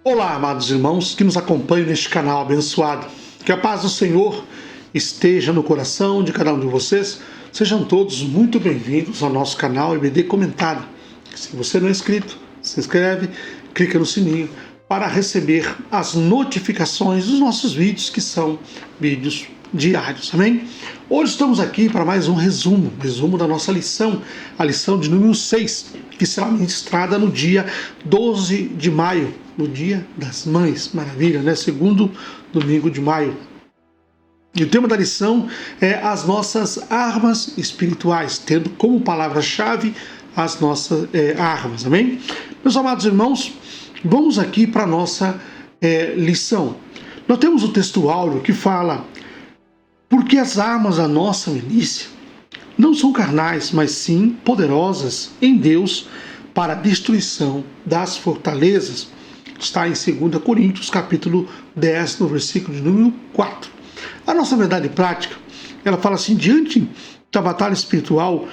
Olá, amados irmãos que nos acompanham neste canal abençoado. Que a paz do Senhor esteja no coração de cada um de vocês. Sejam todos muito bem-vindos ao nosso canal EBD Comentado. Se você não é inscrito, se inscreve, clica no sininho para receber as notificações dos nossos vídeos, que são vídeos diários, amém? Hoje estamos aqui para mais um resumo da nossa lição, a lição de número 6, que será ministrada no dia 12 de maio, no dia das mães, maravilha, né? Segundo domingo de maio. E o tema da lição é as nossas armas espirituais, tendo como palavra-chave as nossas armas, amém? Meus amados irmãos, vamos aqui para a nossa lição. Nós temos o texto áureo que fala: porque as armas da nossa milícia não são carnais, mas sim poderosas em Deus para a destruição das fortalezas. Está em 2 Coríntios, capítulo 10, no versículo de número 4. A nossa verdade prática, ela fala assim: diante da batalha espiritual,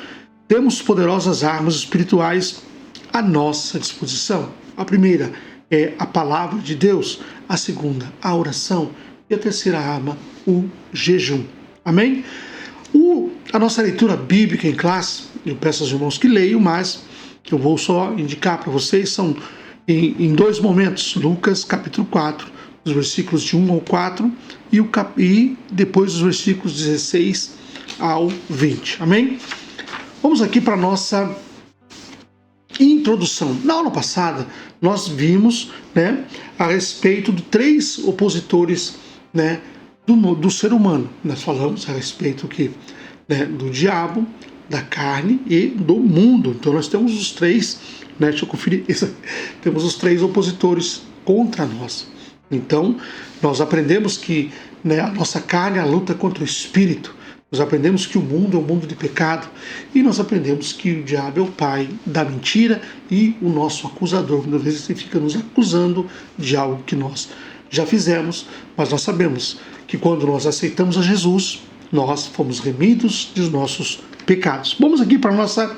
temos poderosas armas espirituais à nossa disposição. A primeira é a palavra de Deus, a segunda, a oração, e a terceira arma, o jejum. Amém? A nossa leitura bíblica em classe, eu peço aos irmãos que leiam, mas eu vou só indicar para vocês, são em dois momentos: Lucas capítulo 4, os versículos de 1 ao 4 e depois os versículos 16 ao 20. Amém? Vamos aqui para a nossa introdução. Na aula passada, nós vimos, a respeito de três opositores, do ser humano. Nós falamos a respeito do diabo, da carne e do mundo. Então nós temos os três, deixa eu conferir isso, temos os três opositores contra nós. Então nós aprendemos que a nossa carne, a luta contra o espírito. Nós aprendemos que o mundo é um mundo de pecado, e nós aprendemos que o diabo é o pai da mentira e o nosso acusador. Muitas vezes ele fica nos acusando de algo que nós já fizemos, mas nós sabemos que quando nós aceitamos a Jesus, nós fomos remidos dos nossos pecados. Vamos aqui para o nosso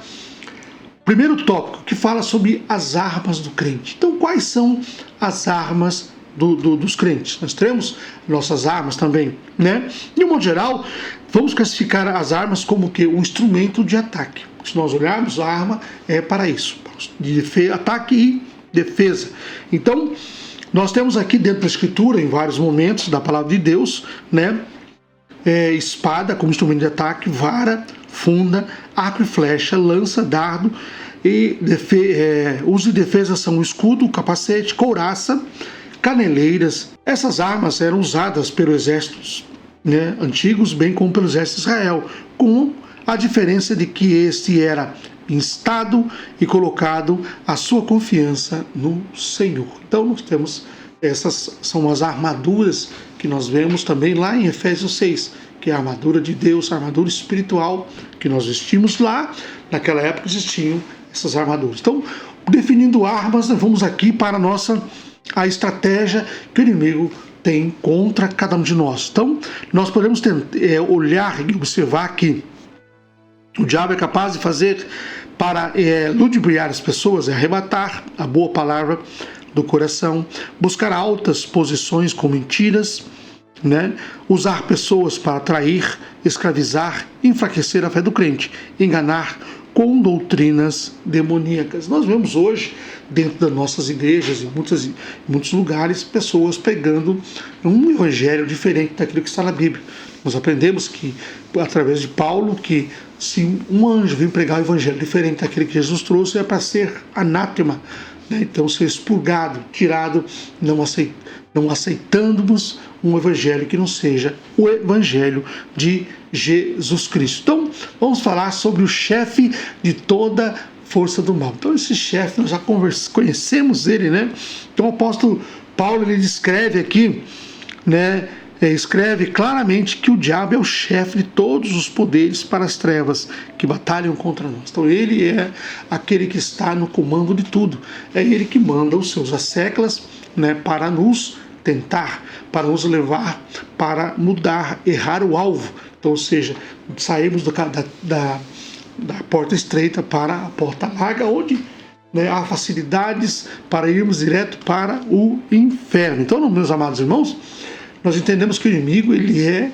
primeiro tópico, que fala sobre as armas do crente. Então, quais são as armas dos crentes? Nós temos nossas armas também, De um modo geral, vamos classificar as armas como que um instrumento de ataque. Se nós olharmos, a arma é para isso, de ataque e defesa. Então, nós temos aqui dentro da Escritura, em vários momentos da palavra de Deus, espada como instrumento de ataque, vara, funda, arco e flecha, lança, dardo, e uso e defesa são o escudo, o capacete, couraça, caneleiras. Essas armas eram usadas pelos exércitos antigos, bem como pelo exército de Israel, com a diferença de que este era instado e colocado a sua confiança no Senhor. Então nós temos, essas são as armaduras que nós vemos também lá em Efésios 6, que é a armadura de Deus, a armadura espiritual que nós vestimos lá. Naquela época existiam essas armaduras. Então, definindo armas, nós vamos aqui para a estratégia que o inimigo tem contra cada um de nós. Então, nós podemos olhar e observar que o diabo é capaz de fazer para ludibriar as pessoas, arrebatar a boa palavra do coração, buscar altas posições com mentiras, usar pessoas para atrair, escravizar, enfraquecer a fé do crente, enganar com doutrinas demoníacas. Nós vemos hoje, dentro das nossas igrejas, em muitos lugares, pessoas pregando um evangelho diferente daquilo que está na Bíblia. Nós aprendemos que, através de Paulo, que se um anjo vir pregar um evangelho diferente daquele que Jesus trouxe, é para ser anátema, então ser expurgado, tirado, não aceitando-nos um evangelho que não seja o evangelho de Jesus Cristo. Então, vamos falar sobre o chefe de toda força do mal. Então, esse chefe, nós já conhecemos ele, Então, o apóstolo Paulo, ele descreve aqui, escreve claramente que o diabo é o chefe de todos os poderes para as trevas que batalham contra nós. Então ele é aquele que está no comando de tudo. É ele que manda os seus asseclas, para nos tentar, para nos levar, para mudar, errar o alvo. Então, ou seja, saímos da porta estreita para a porta larga, onde né, há facilidades para irmos direto para o inferno. Então, meus amados irmãos, nós entendemos que o inimigo, ele é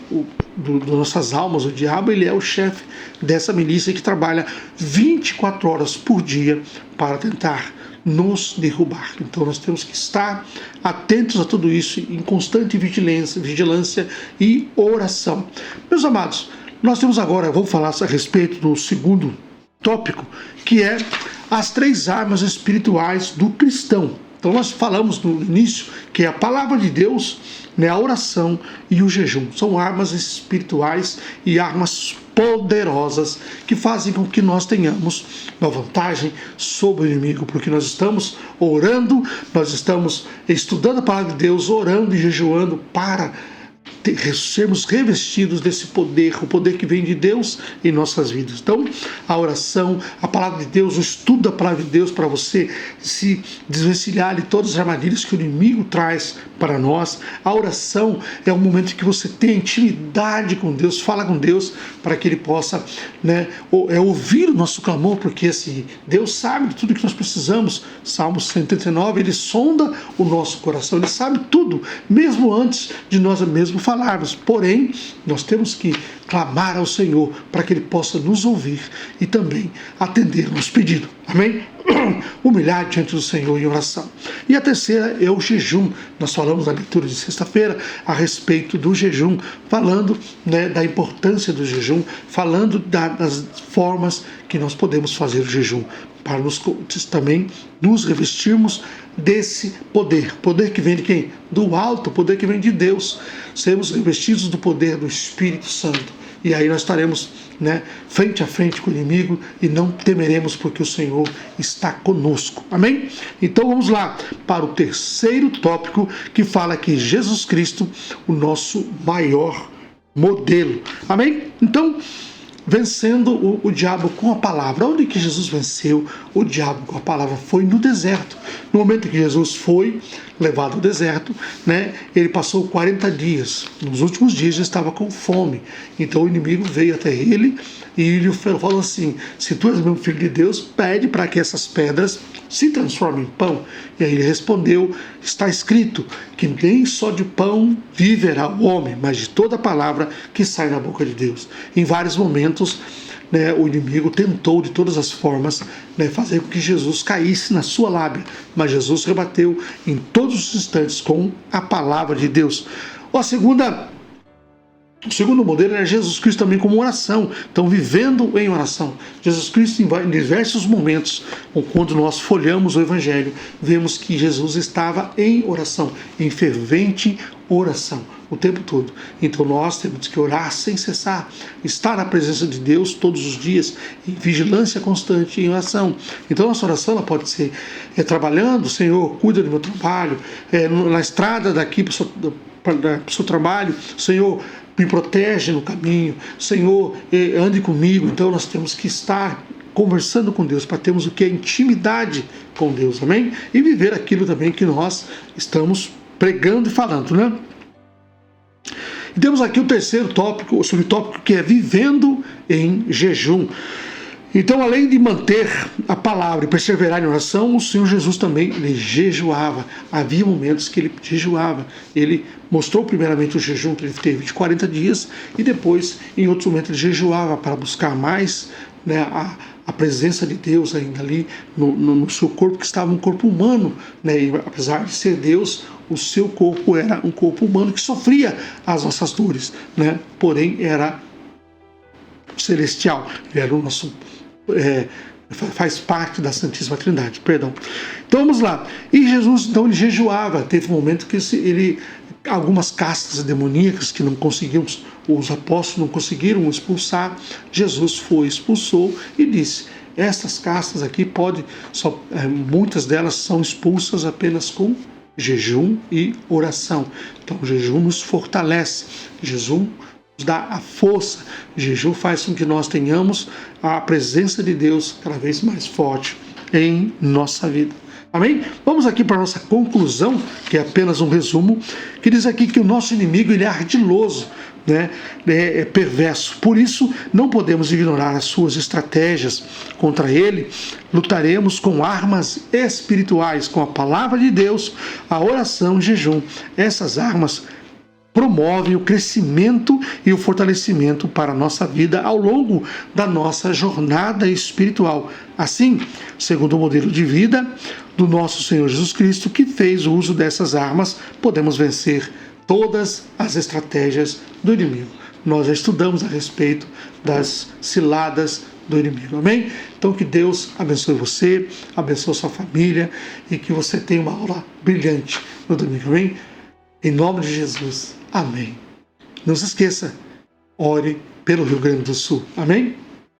das nossas almas, o diabo, ele é o chefe dessa milícia que trabalha 24 horas por dia para tentar nos derrubar. Então nós temos que estar atentos a tudo isso, em constante vigilância e oração. Meus amados, nós temos agora, vamos falar a respeito do segundo tópico, que é as 3 armas espirituais do cristão. Então nós falamos no início que é a palavra de Deus, né, a oração e o jejum. São armas espirituais e armas poderosas que fazem com que nós tenhamos uma vantagem sobre o inimigo, porque nós estamos orando, nós estamos estudando a palavra de Deus, orando e jejuando para sermos revestidos desse poder, o poder que vem de Deus em nossas vidas. Então, a oração, a palavra de Deus, o estudo da palavra de Deus para você se desvencilhar de todas as armadilhas que o inimigo traz para nós. A oração é um momento em que você tem intimidade com Deus, fala com Deus para que Ele possa, né, ouvir o nosso clamor, porque assim, Deus sabe de tudo que nós precisamos. Salmo 139, Ele sonda o nosso coração, Ele sabe tudo, mesmo antes de nós mesmos falarmos. Porém, nós temos que clamar ao Senhor para que Ele possa nos ouvir e também atender o nosso pedido. Amém? Humilhar diante do Senhor em oração. E a terceira é o jejum. Nós falamos na leitura de sexta-feira a respeito do jejum, falando, né, da importância do jejum, falando das formas que nós podemos fazer o jejum, para também nos revestirmos desse poder que vem de quem? Do alto, poder que vem de Deus. Sermos revestidos do poder do Espírito Santo. E aí nós estaremos, né, frente a frente com o inimigo e não temeremos, porque o Senhor está conosco. Amém? Então vamos lá para o terceiro tópico, que fala que Jesus Cristo, o nosso maior modelo. Amém? Então, vencendo o diabo com a palavra. Onde que Jesus venceu o diabo com a palavra? Foi no deserto. No momento que Jesus foi levado ao deserto, né, ele passou 40 dias. Nos últimos dias ele estava com fome. Então o inimigo veio até ele e ele falou assim: se tu és meu filho de Deus, pede para que essas pedras se transformem em pão. E aí ele respondeu: está escrito que nem só de pão viverá o homem, mas de toda palavra que sai da boca de Deus. Em vários momentos, né, o inimigo tentou de todas as formas, né, fazer com que Jesus caísse na sua lábia, mas Jesus rebateu em todos os instantes com a palavra de Deus. O segundo modelo é Jesus Cristo também como oração. Então, vivendo em oração. Jesus Cristo, em diversos momentos, quando nós folhamos o Evangelho, vemos que Jesus estava em oração, em fervente oração, o tempo todo. Então nós temos que orar sem cessar, estar na presença de Deus todos os dias, em vigilância constante, em oração. Então nossa oração ela pode ser trabalhando: Senhor, cuida do meu trabalho, na estrada daqui para o seu trabalho, Senhor, me protege no caminho, Senhor, ande comigo. Então nós temos que estar conversando com Deus, para termos o que é intimidade com Deus, amém? E viver aquilo também que nós estamos pregando e falando, né? E temos aqui o terceiro tópico, o subtópico, que é vivendo em jejum. Então, além de manter a palavra e perseverar em oração, o Senhor Jesus também ele jejuava. Havia momentos que ele jejuava. Ele mostrou primeiramente o jejum que ele teve de 40 dias e depois, em outros momentos, ele jejuava para buscar mais, né, a presença de Deus ainda ali no seu corpo, que estava um corpo humano, né, e apesar de ser Deus, o seu corpo era um corpo humano que sofria as nossas dores, né, porém era celestial, era o nosso... faz parte da Santíssima Trindade, perdão. Então vamos lá. E Jesus, então, ele jejuava. Teve um momento que algumas castas demoníacas que não conseguiam, os apóstolos não conseguiram expulsar, Jesus foi, expulsou e disse: essas castas aqui muitas delas são expulsas apenas com jejum e oração. Então o jejum nos fortalece, jejum nos dá a força, o jejum faz com que nós tenhamos a presença de Deus cada vez mais forte em nossa vida. Amém? Vamos aqui para a nossa conclusão, que é apenas um resumo, que diz aqui que o nosso inimigo ele é ardiloso, né? É perverso. Por isso, não podemos ignorar as suas estratégias contra ele. Lutaremos com armas espirituais, com a palavra de Deus, a oração e jejum. Essas armas promovem o crescimento e o fortalecimento para a nossa vida ao longo da nossa jornada espiritual. Assim, segundo o modelo de vida do nosso Senhor Jesus Cristo, que fez o uso dessas armas, podemos vencer todas as estratégias do inimigo. Nós já estudamos a respeito das ciladas do inimigo, amém? Então que Deus abençoe você, abençoe sua família e que você tenha uma aula brilhante no domingo, amém? Em nome de Jesus, amém. Não se esqueça, ore pelo Rio Grande do Sul, amém?